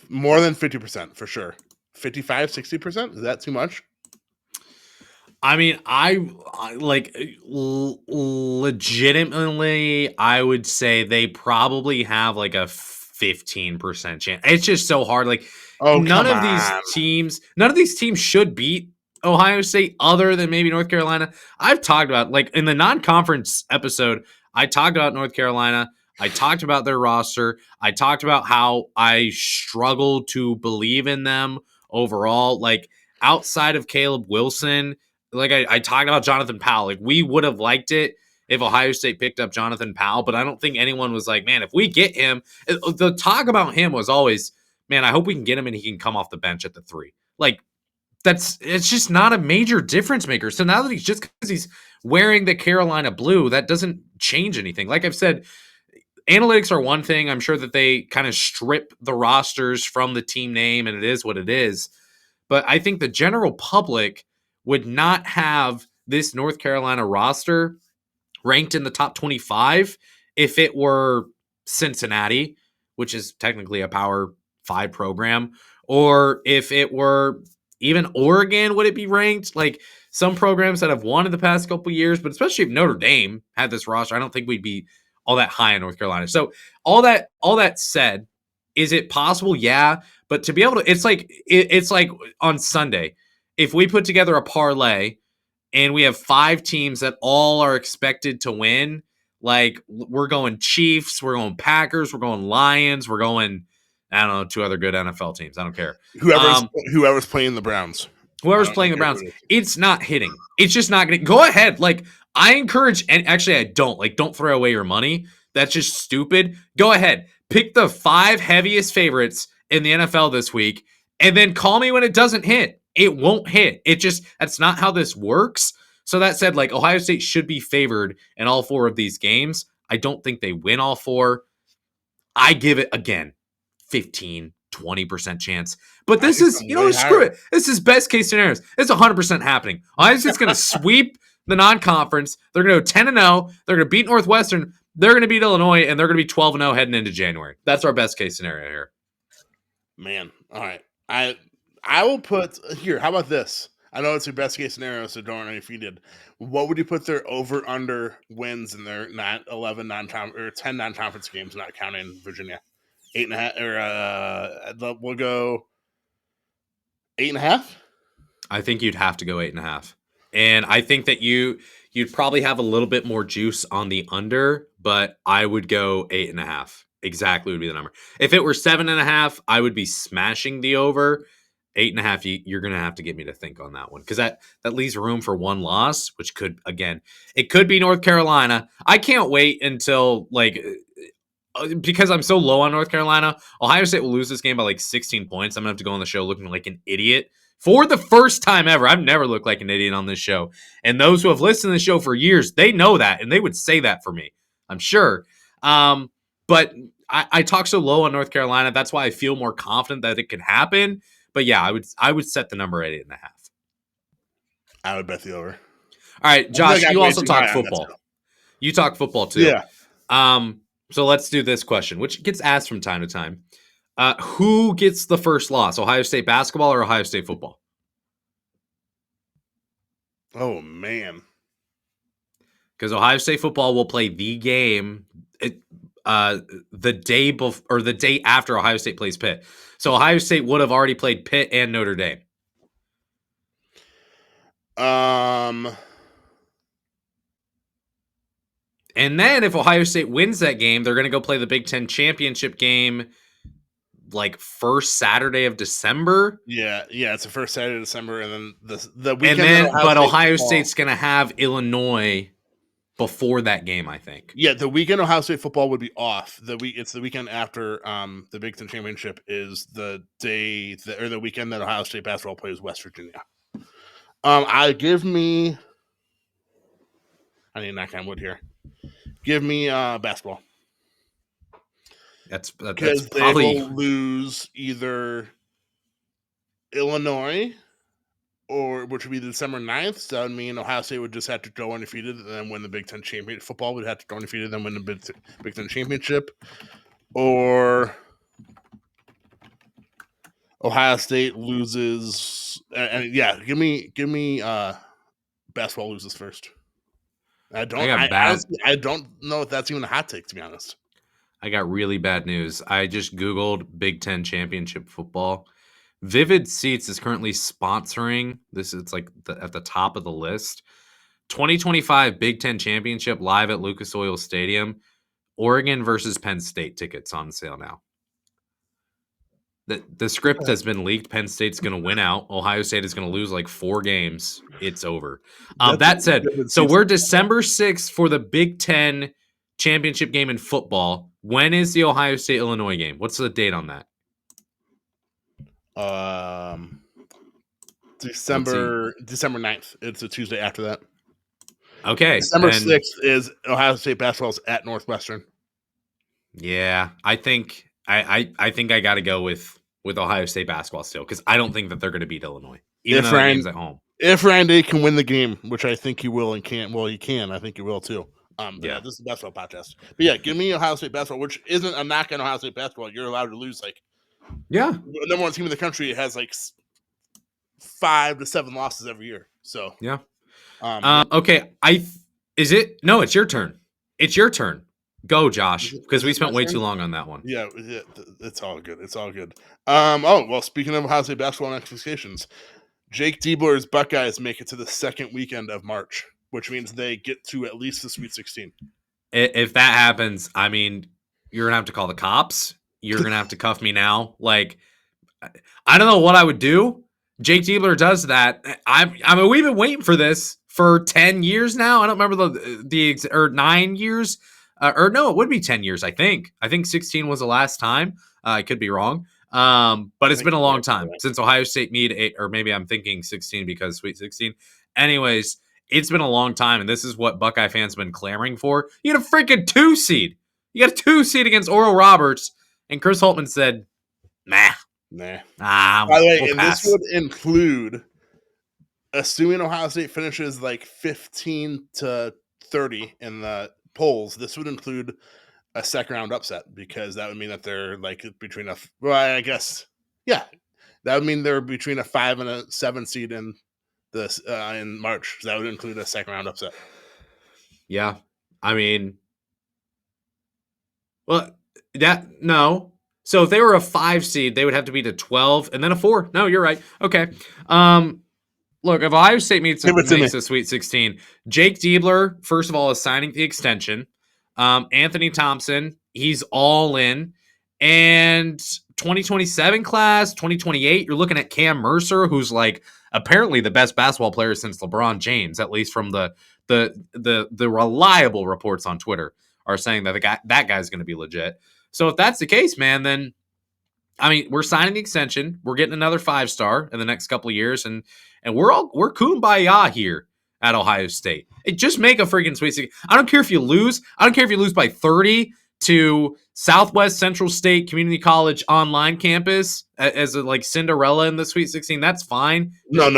more than 50% for sure. 55, 60%? Is that too much? I mean, I like legitimately, I would say they probably have like a 15% chance. It's just so hard. Like Oh, none come of these on. teams should beat Ohio State other than maybe North Carolina. I've talked about, like, in the non-conference episode, I talked about North Carolina. I talked about their roster. I talked about how I struggle to believe in them overall. Like, outside of Caleb Wilson, like I talked about Jonathan Powell. Like, we would have liked it if Ohio State picked up Jonathan Powell, but I don't think anyone was like, man, if we get him, the talk about him was always, man, I hope we can get him and he can come off the bench at the 3. Like, it's just not a major difference maker. So now that he's wearing the Carolina blue, that doesn't change anything. Like I've said, analytics are one thing. I'm sure that they kind of strip the rosters from the team name, and it is what it is. But I think the general public would not have this North Carolina roster ranked in the top 25 if it were Cincinnati, which is technically a Power 5 program, or if it were even Oregon. Would it be ranked? Like, some programs that have won in the past couple of years, but especially if Notre Dame had this roster, I don't think we'd be all that high in North Carolina. So all that said, is it possible? Yeah, but to be able to, it's like on Sunday, if we put together a parlay and we have 5 teams that all are expected to win, like, we're going Chiefs, we're going Packers, we're going Lions, we're going, I don't know, 2 other good NFL teams. I don't care. Whoever's playing the Browns. Whoever's playing the Browns, it's not hitting. It's just not going to go ahead. Like, I encourage, and actually I don't throw away your money. That's just stupid. Go ahead. Pick the 5 heaviest favorites in the NFL this week, and then call me when it doesn't hit. It won't hit. That's not how this works. So that said, like, Ohio State should be favored in all 4 of these games. I don't think they win all 4. I give it, again, 15, 20% chance. But this is, screw it. This is best case scenarios. It's 100% happening. Ohio State's going to sweep the non-conference. They're going to go 10-0. They're going to beat Northwestern. They're going to beat Illinois, and they're going to be 12-0 heading into January. That's our best case scenario here. Man, all right. I will put here. How about this? I know it's your best case scenario, so don't worry if you did. What would you put their over under wins in their 10 non-conference games, not counting Virginia? 8.5, or we'll go 8.5. I think you'd have to go 8.5, and I think that you'd probably have a little bit more juice on the under, but I would go 8.5. Exactly would be the number. If it were 7.5, I would be smashing the over. 8.5, you're going to have to get me to think on that one, because that leaves room for one loss, which could, again, it could be North Carolina. I can't wait until, like, because I'm so low on North Carolina, Ohio State will lose this game by like 16 points. I'm going to have to go on the show looking like an idiot for the first time ever. I've never looked like an idiot on this show. And those who have listened to the show for years, they know that, and they would say that for me, I'm sure. But I talk so low on North Carolina. That's why I feel more confident that it could happen. But yeah, I would set the number at 8.5. I would bet the over. All right, Josh, you also talk football. You talk football too. Yeah. So let's do this question, which gets asked from time to time. Who gets the first loss, Ohio State basketball or Ohio State football? Oh, man. Because Ohio State football will play the game the day before, or the day after Ohio State plays Pitt. So Ohio State would have already played Pitt and Notre Dame. And then if Ohio State wins that game, they're going to go play the Big Ten championship game like first Saturday of December. Yeah, it's the first Saturday of December, and then the weekend. And then, Ohio State's going to have Illinois before that game, I think. Yeah, the weekend Ohio State football would be off. It's the weekend after the Big Ten championship is the weekend that Ohio State basketball plays West Virginia. I need to knock on wood here. Give me basketball. That's because probably... they will lose either Illinois, or which would be December 9th. So that would mean Ohio State would just have to go undefeated and then win the Big Ten championship. Football would have to go undefeated and then win the Big Ten championship. Or Ohio State loses, and give me basketball loses first. I don't know if that's even a hot take, to be honest. I got really bad news. I just Googled Big Ten championship football. Vivid Seats is currently sponsoring this. It's like at the top of the list. 2025 Big Ten championship live at Lucas Oil Stadium. Oregon versus Penn State tickets on sale now. The script has been leaked. Penn State's going to win out. Ohio State is going to lose like 4 games. It's over. That said, so we're December 6th for the Big Ten championship game in football. When is the Ohio State-Illinois game? What's the date on that? December 9th. It's a Tuesday after that. Okay. December 6th is Ohio State basketball's at Northwestern. Yeah, I think I think I got to go with Ohio State basketball still, because I don't think that they're going to beat Illinois, even though the game's at home. If Randy can win the game, which I think he will and can, well, he can. I think he will too. Yeah, this is the basketball podcast. But yeah, give me Ohio State basketball, which isn't a knock on Ohio State basketball. You're allowed to lose the number one team in the country has 5 to 7 losses every year. So yeah. Okay, No, it's your turn. It's your turn. Go, Josh, because we spent way too long on that one. Yeah, it's all good. It's all good. Well, speaking of Ohio State basketball and expectations, Jake Diebler's Buckeyes make it to the second weekend of March, which means they get to at least the Sweet 16. If that happens, I mean, you're going to have to call the cops. You're going to have to cuff me now. Like, I don't know what I would do. Jake Diebler does that. We've been waiting for this for 10 years now. I don't remember or 9 years. Or no, it would be 10 years, I think. I think 16 was the last time. I could be wrong. But it's been a long time since Ohio State made 8, or maybe I'm thinking 16 because Sweet 16. Anyways, it's been a long time, and this is what Buckeye fans have been clamoring for. You got a freaking 2 seed. You got a 2 seed against Oral Roberts, and Chris Holtman said, nah. By the way, this would include, assuming Ohio State finishes 15 to 30 in the polls, this would include a second round upset, because that would mean that they're between that would mean they're between a 5 and a 7 seed in this in March. So that would include a second round upset. Yeah, I mean, well, no. So if they were a 5 seed, they would have to beat a 12 and then a 4. No, you're right. Okay. Look, if Ohio State makes a Sweet 16, Jake Diebler, first of all, is signing the extension. Anthony Thompson, he's all in. And 2027 class, 2028, you're looking at Cam Mercer, who's apparently the best basketball player since LeBron James, at least from the reliable reports on Twitter are saying that that guy's going to be legit. So if that's the case, man, then I mean, we're signing the extension. We're getting another 5-star in the next couple of years, and we're kumbaya here at Ohio State. Just make a freaking Sweet 16. I don't care if you lose. I don't care if you lose by 30 to Southwest Central State Community College online campus as a Cinderella in the Sweet 16. That's fine. No.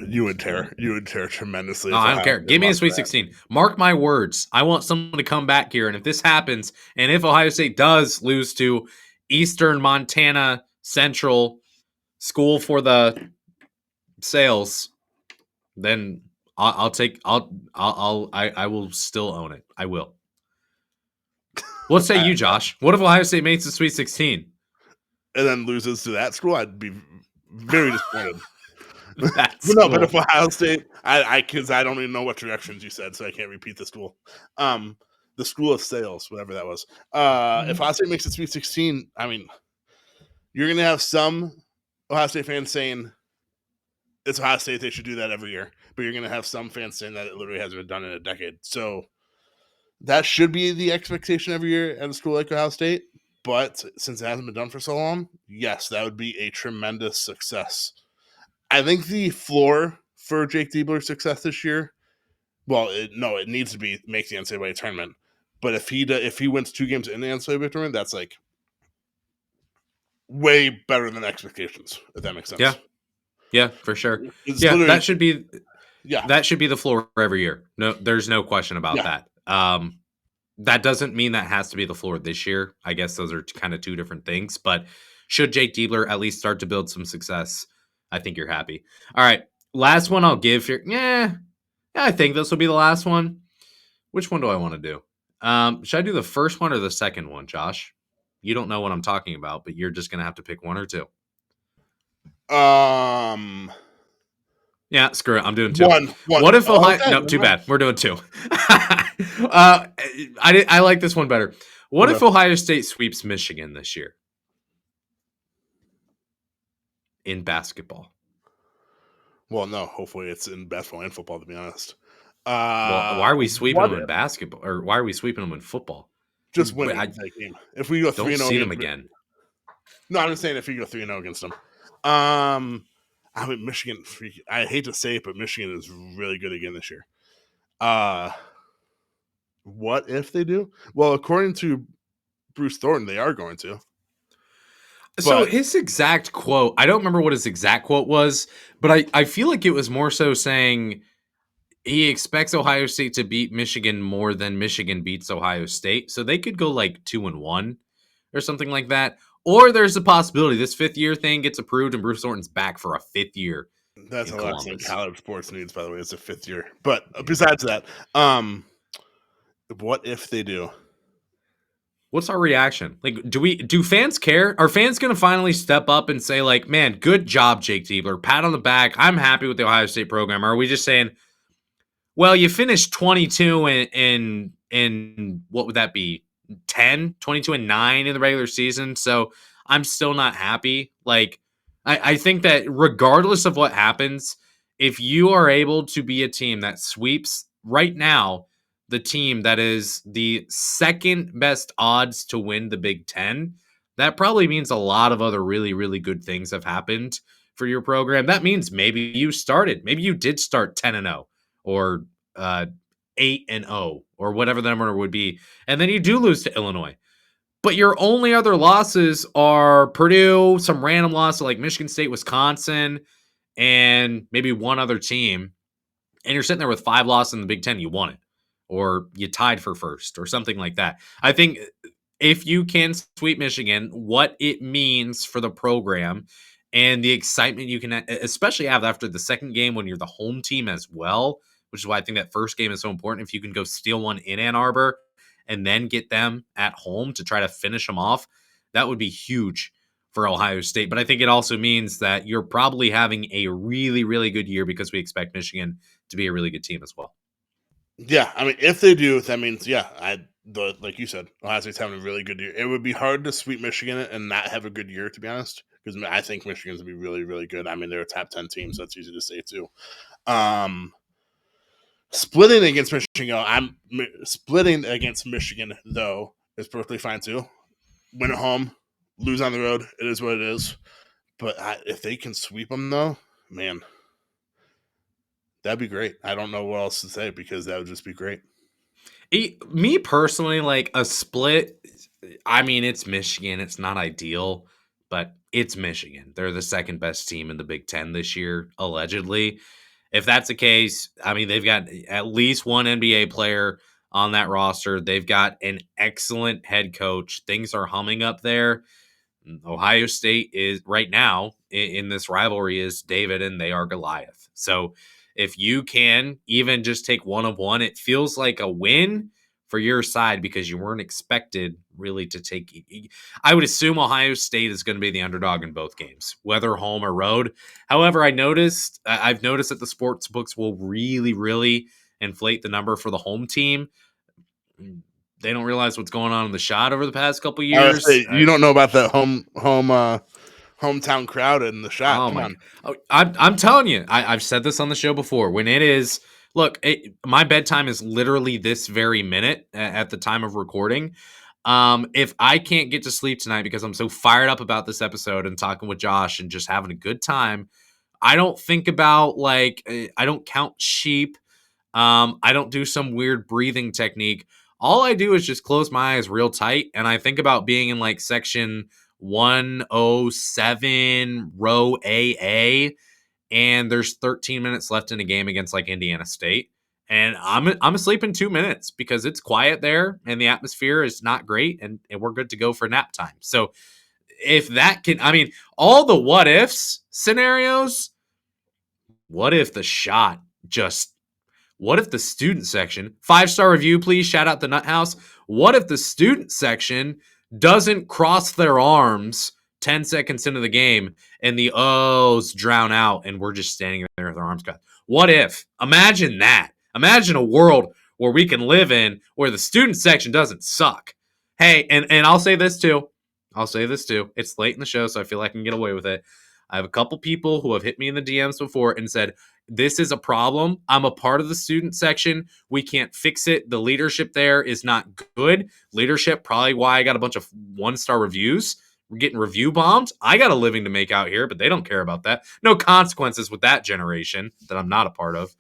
You would tear tremendously. No, I don't care. Give me a Sweet 16. Mark my words. I want someone to come back here, and if this happens, and if Ohio State does lose to Eastern Montana Central School for the Sales, then I will still own it. I will. What say you, Josh? What if Ohio State makes the Sweet 16 and then loses to that school? I'd be very disappointed. But if Ohio State, because I don't even know what directions you said, so I can't repeat the school. The School of Sales, whatever that was. If Ohio State makes the Sweet 16, I mean, you're going to have some Ohio State fans saying it's Ohio State, they should do that every year. But you're going to have some fans saying that it literally hasn't been done in a decade. So that should be the expectation every year at a school like Ohio State. But since it hasn't been done for so long, yes, that would be a tremendous success. I think the floor for Jake Diebler's success this year, it needs to be make the NCAA tournament. But if he wins 2 games in the NCAA tournament, that's way better than expectations, if that makes sense. Yeah, for sure. That should be the floor every year. No, there's no question about that. That doesn't mean that has to be the floor this year. I guess those are kind of 2 different things. But should Jake Diebler at least start to build some success, I think you're happy. All right, last one I'll give here. I think this will be the last one. Which one do I want to do? Should I do the first one or the second one, Josh? You don't know what I'm talking about, but you're just going to have to pick one or two. Yeah, screw it. I'm doing two. One. What if Ohio? Okay, No, too bad. We're doing two. I like this one better. What if Ohio State sweeps Michigan this year in basketball? Well, no. Hopefully, it's in basketball and football. To be honest. Well, why are we sweeping them in basketball, or why are we sweeping them in football? Just winning that game. If we go 3-0, don't see them again. No, I'm just saying if you go 3-0 against them. I mean, Michigan. I hate to say it, but Michigan is really good again this year. What if they do? Well, according to Bruce Thornton, they are going to. So his exact quote, I don't remember what his exact quote was, but I feel like it was more so saying he expects Ohio State to beat Michigan more than Michigan beats Ohio State. So they could go like 2-1 or something like that. Or there's a possibility this 5th year thing gets approved and Bruce Thornton's back for a 5th year. That's the last thing college sports needs, by the way. It's a 5th year. But besides that, what if they do? What's our reaction? Like, do fans care? Are fans going to finally step up and say, like, man, good job, Jake Diebler, pat on the back, I'm happy with the Ohio State program? Or are we just saying, well, you finished 22 in what would that be? 22-9 in the regular season. So I'm still not happy. Like, I think that regardless of what happens, if you are able to be a team that sweeps right now, the team that is the second best odds to win the Big Ten, that probably means a lot of other really, really good things have happened for your program. That means maybe you did start 10-0 or 8-0 or whatever the number would be. And then you do lose to Illinois. But your only other losses are Purdue, some random loss like Michigan State, Wisconsin, and maybe one other team. And you're sitting there with 5 losses in the Big Ten. You won it. Or you tied for first or something like that. I think if you can sweep Michigan, what it means for the program and the excitement you can especially have after the second game when you're the home team as well, which is why I think that first game is so important. If you can go steal one in Ann Arbor and then get them at home to try to finish them off, that would be huge for Ohio State. But I think it also means that you're probably having a really, really good year because we expect Michigan to be a really good team as well. Yeah, I mean, if they do, that means, like you said, Ohio State's having a really good year. It would be hard to sweep Michigan and not have a good year, to be honest, because I think Michigan's going to be really, really good. I mean, they're a top 10 team, so that's easy to say, too. Splitting against Michigan, though, is perfectly fine, too. Win at home, lose on the road. It is what it is. But if they can sweep them, though, man, that'd be great. I don't know what else to say because that would just be great. Me personally, like a split, I mean, it's Michigan. It's not ideal, but it's Michigan. They're the second best team in the Big Ten this year, allegedly. If that's the case, I mean, they've got at least one NBA player on that roster. They've got an excellent head coach. Things are humming up there. Ohio State is right now in this rivalry is David and they are Goliath. So if you can even just take one of one, it feels like a win for your side because you weren't expected really to take. I would assume Ohio State is going to be the underdog in both games, whether home or road. However, I've noticed that the sports books will really, really inflate the number for the home team. They don't realize what's going on in the shot over the past couple years. You don't know about the hometown crowd in the shot. Come on. I'm telling you, I've said this on the show before. When it is, look, my bedtime is literally this very minute at the time of recording. If I can't get to sleep tonight because I'm so fired up about this episode and talking with Josh and just having a good time, I don't think about I don't count sheep. I don't do some weird breathing technique. All I do is just close my eyes real tight and I think about being in section 107 row AA and there's 13 minutes left in a game against Indiana State and I'm asleep in 2 minutes because it's quiet there and the atmosphere is not great and we're good to go for nap time. So if that can, I mean, all the what ifs scenarios, what if the shot just What if the student section, 5-star review, please, shout out the Nut House. What if the student section doesn't cross their arms 10 seconds into the game and the O's drown out and we're just standing there with our arms crossed? What if? Imagine that. Imagine a world where we can live in where the student section doesn't suck. Hey, and I'll say this too. It's late in the show, so I feel like I can get away with it. I have a couple people who have hit me in the DMs before and said, this is a problem. I'm a part of the student section. We can't fix it. The leadership there is not good. Leadership, probably why I got a bunch of 1-star reviews. We're getting review bombed. I got a living to make out here, but they don't care about that. No consequences with that generation that I'm not a part of.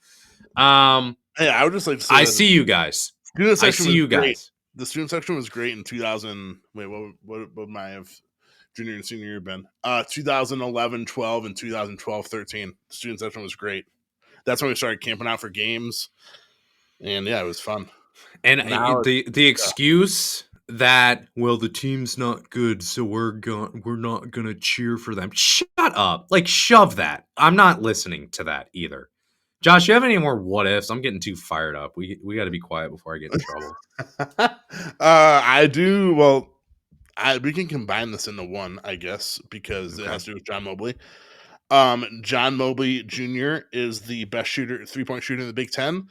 Hey, I would just like to say I see you guys. I see you guys. The student section was great in 2000. Wait, what would my junior and senior year been? 2011, 12, and 2012, 13. The student section was great. That's when we started camping out for games. And yeah, it was fun. And the excuse that, well, the team's not good, so we're not gonna cheer for them. Shut up. Like, shove that. I'm not listening to that either. Josh, you have any more what ifs? I'm getting too fired up. We got to be quiet before I get in trouble. I do. Well, we can combine this into one, I guess, because it has to do with John Mobley. John Mobley Jr. is the best three-point shooter in the Big Ten,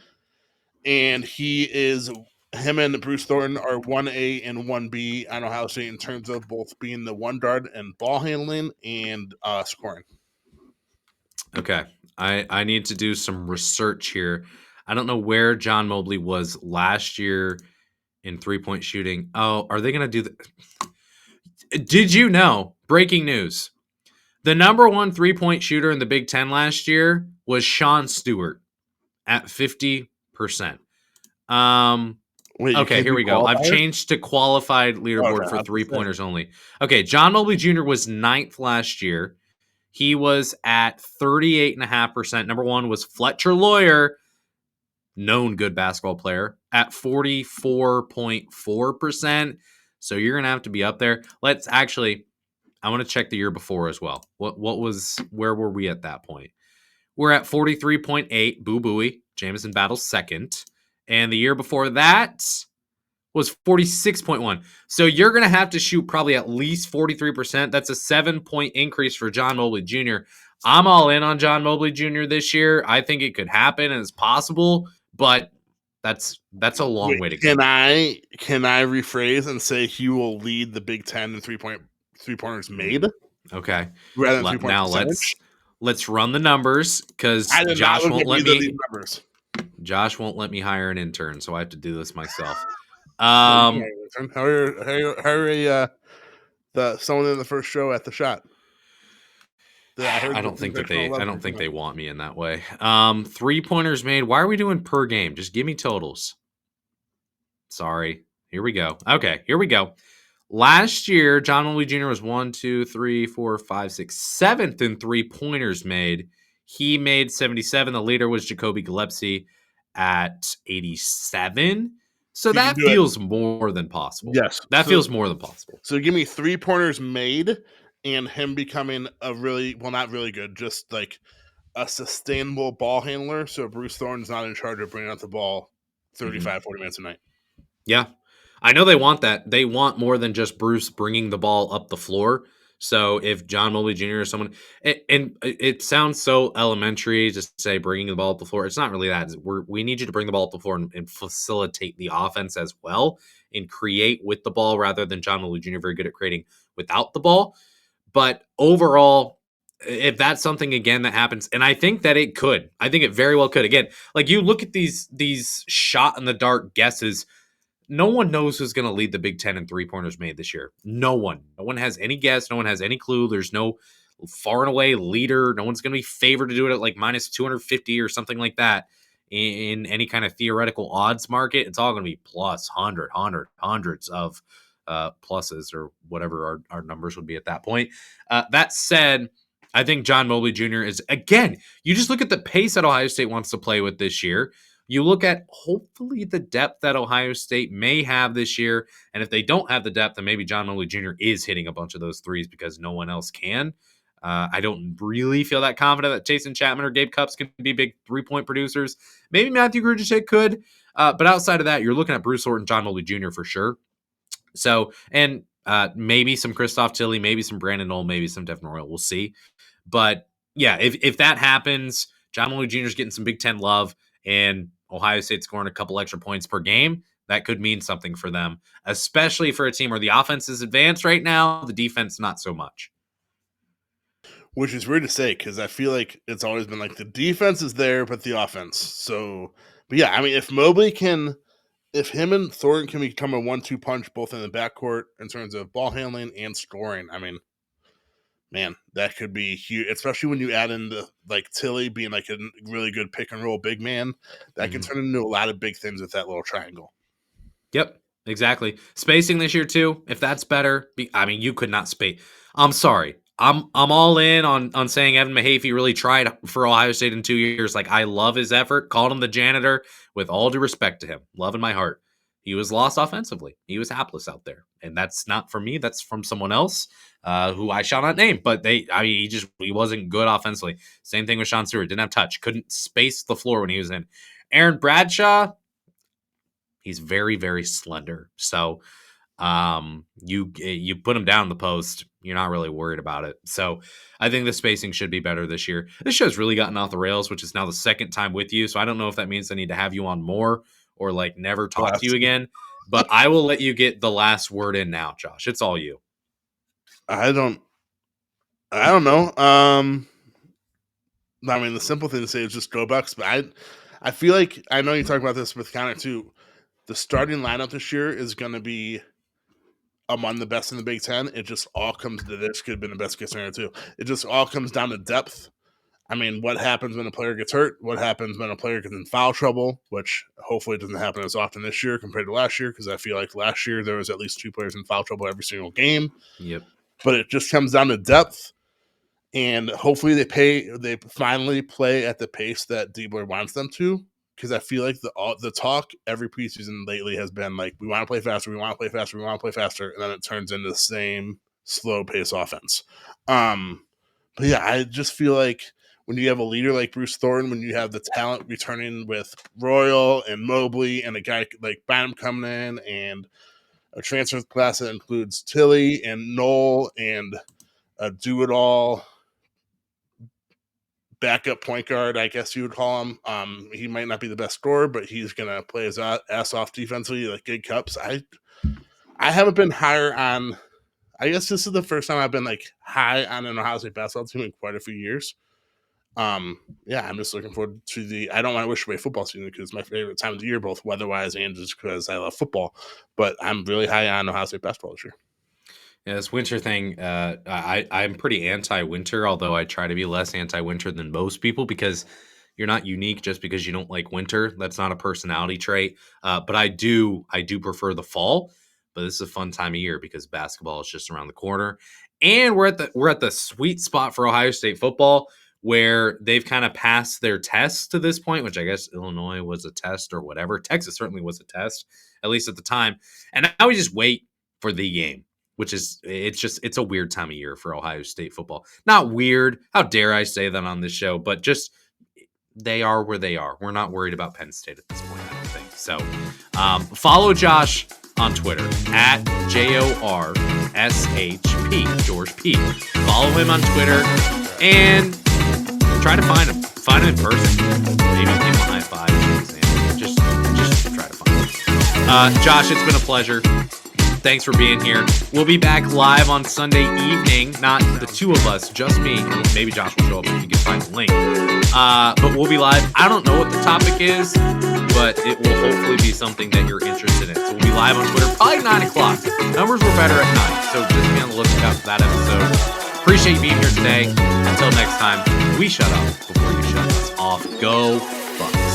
and him and Bruce Thornton are 1A and 1B on Ohio State in terms of both being the one guard and ball handling and scoring. Okay. I need to do some research here. I don't know where John Mobley was last year in three-point shooting. Oh, are they going to do that? Did you know, breaking news, the number one three-point shooter in the Big Ten last year was Sean Stewart at 50%. Wait, okay, here we go. I've changed to qualified leaderboard for three-pointers only. Okay, John Mobley Jr. was 9th last year. He was at 38.5%. Number one was Fletcher Lawyer, known good basketball player, at 44.4%. So you're going to have to be up there. I want to check the year before as well. Where were we at that point? We're at 43.8, Boo Booey, Jamison Battle's second. And the year before that was 46.1. So you're going to have to shoot probably at least 43%. That's a 7-point increase for John Mobley Jr. I'm all in on John Mobley Jr. this year. I think it could happen and it's possible, but that's a long way to go. Can I rephrase and say he will lead the Big Ten in three-pointers made? Okay. Rather than now let's run the numbers because Josh won't let me. Josh won't let me hire an intern, so I have to do this myself. How are someone in the first show at the shot? I don't think they want me in that way. 3-pointers made. Why are we doing per game? Just give me totals. Sorry. Here we go. Okay, here we go. Last year, John Mobley Jr. was 7th in 3-pointers made. He made 77. The leader was Jacoby Gillespie at 87. So that feels more than possible. Yes. That feels more than possible. So give me 3-pointers made and him becoming a not really good, just like a sustainable ball handler. So Bruce Thornton's not in charge of bringing out the ball 35, 40 minutes a night. Yeah. I know they want that. They want more than just Bruce bringing the ball up the floor. So if John Mobley Jr. is someone, and it sounds so elementary to say bringing the ball up the floor. It's not really that. We need you to bring the ball up the floor and facilitate the offense as well and create with the ball rather than John Mobley Jr. very good at creating without the ball. But overall, if that's something, again, that happens, and I think that it could. I think it very well could. Again, like you look at these shot in the dark guesses, no one knows who's going to lead the Big Ten in 3-pointers made this year. No one. No one has any guess. No one has any clue. There's no far and away leader. No one's going to be favored to do it at like minus 250 or something like that in any kind of theoretical odds market. It's all going to be plus hundreds of pluses or whatever our numbers would be at that point. That said, I think John Mobley Jr. is, again, you just look at the pace that Ohio State wants to play with this year. You look at hopefully the depth that Ohio State may have this year. And if they don't have the depth, then maybe John Mobley Jr. is hitting a bunch of those threes because no one else can. I don't really feel that confident that Jason Chapman or Gabe Cupps can be big 3-point producers. Maybe Matthew Grugicek could, but outside of that, you're looking at Bruce Thornton, John Mobley Jr. for sure. So, and maybe some Christoph Tilley, maybe some Brandon Knoll, maybe some Devin Royal. We'll see. But yeah, if that happens, John Mobley Jr. is getting some Big Ten love, and Ohio State scoring a couple extra points per game, that could mean something for them, especially for a team where the offense is advanced right now, the defense not so much. Which is weird to say because I feel like it's always been like the defense is there, but the offense. So, but yeah, I mean, if him and Thornton can become a 1-2 punch both in the backcourt in terms of ball handling and scoring, I mean, man, that could be huge, especially when you add in the like Tilley being like a really good pick and roll big man. That can turn into a lot of big things with that little triangle. Yep, exactly. Spacing this year too, if that's better. I mean, you could not space. I'm sorry. I'm all in on saying Evan Mahaffey really tried for Ohio State in 2 years. Like, I love his effort. Called him the janitor with all due respect to him. Love in my heart. He was lost offensively. He was hapless out there. And that's not from me. That's from someone else who I shall not name. But he wasn't good offensively. Same thing with Sean Stewart. Didn't have touch. Couldn't space the floor when he was in. Aaron Bradshaw, he's very, very slender. So you put him down the post, you're not really worried about it. So I think the spacing should be better this year. This show's really gotten off the rails, which is now the second time with you. So I don't know if that means I need to have you on more or like never talk to you again. But I will let you get the last word in now, Josh. It's all you. I don't know. I mean, the simple thing to say is just go Bucks. But I feel like I know you talk about this with Connor too. The starting lineup this year is going to be among the best in the Big Ten. It just all comes to this. Could have been the best case scenario too. It just all comes down to depth. I mean, what happens when a player gets hurt? What happens when a player gets in foul trouble? Which hopefully doesn't happen as often this year compared to last year, because I feel like last year there was at least 2 players in foul trouble every single game. Yep. But it just comes down to depth, and hopefully they finally play at the pace that Diebler wants them to. Because I feel like the talk every preseason lately has been like, we want to play faster, we want to play faster, we want to play faster, and then it turns into the same slow pace offense. But yeah, I just feel like when you have a leader like Bruce Thornton, when you have the talent returning with Royal and Mobley and a guy like Bynum coming in and a transfer class that includes Tilley and Knoll and a do-it-all backup point guard, I guess you would call him. He might not be the best scorer, but he's going to play his ass off defensively like Gabe Cupps. I haven't been higher on – I guess this is the first time I've been like high on an Ohio State basketball team in quite a few years. Yeah, I'm just looking forward to I don't want to wish away football season because it's my favorite time of the year, both weather-wise and just because I love football. But I'm really high on Ohio State basketball this year. Yeah, this winter thing, I'm pretty anti-winter, although I try to be less anti-winter than most people because you're not unique just because you don't like winter. That's not a personality trait. But I do prefer the fall. But this is a fun time of year because basketball is just around the corner. And we're at the sweet spot for Ohio State football where they've kind of passed their tests to this point, which I guess Illinois was a test or whatever. Texas certainly was a test, at least at the time. And now we just wait for the game. Which is, it's a weird time of year for Ohio State football. Not weird. How dare I say that on this show, but just they are where they are. We're not worried about Penn State at this point, I don't think. So follow Josh on Twitter at JORSHP, George P. Follow him on Twitter and try to find him. Find him in person. Maybe give him a high five. Just try to find him. Josh, it's been a pleasure. Thanks for being here. We'll be back live on Sunday evening. Not the two of us, just me. Maybe Josh will show up if you can find the link. But we'll be live. I don't know what the topic is, but it will hopefully be something that you're interested in. So we'll be live on Twitter, probably 9 o'clock. Numbers were better at 9, so just be on the lookout for that episode. Appreciate you being here today. Until next time, we shut up before you shut us off. Go Bucks.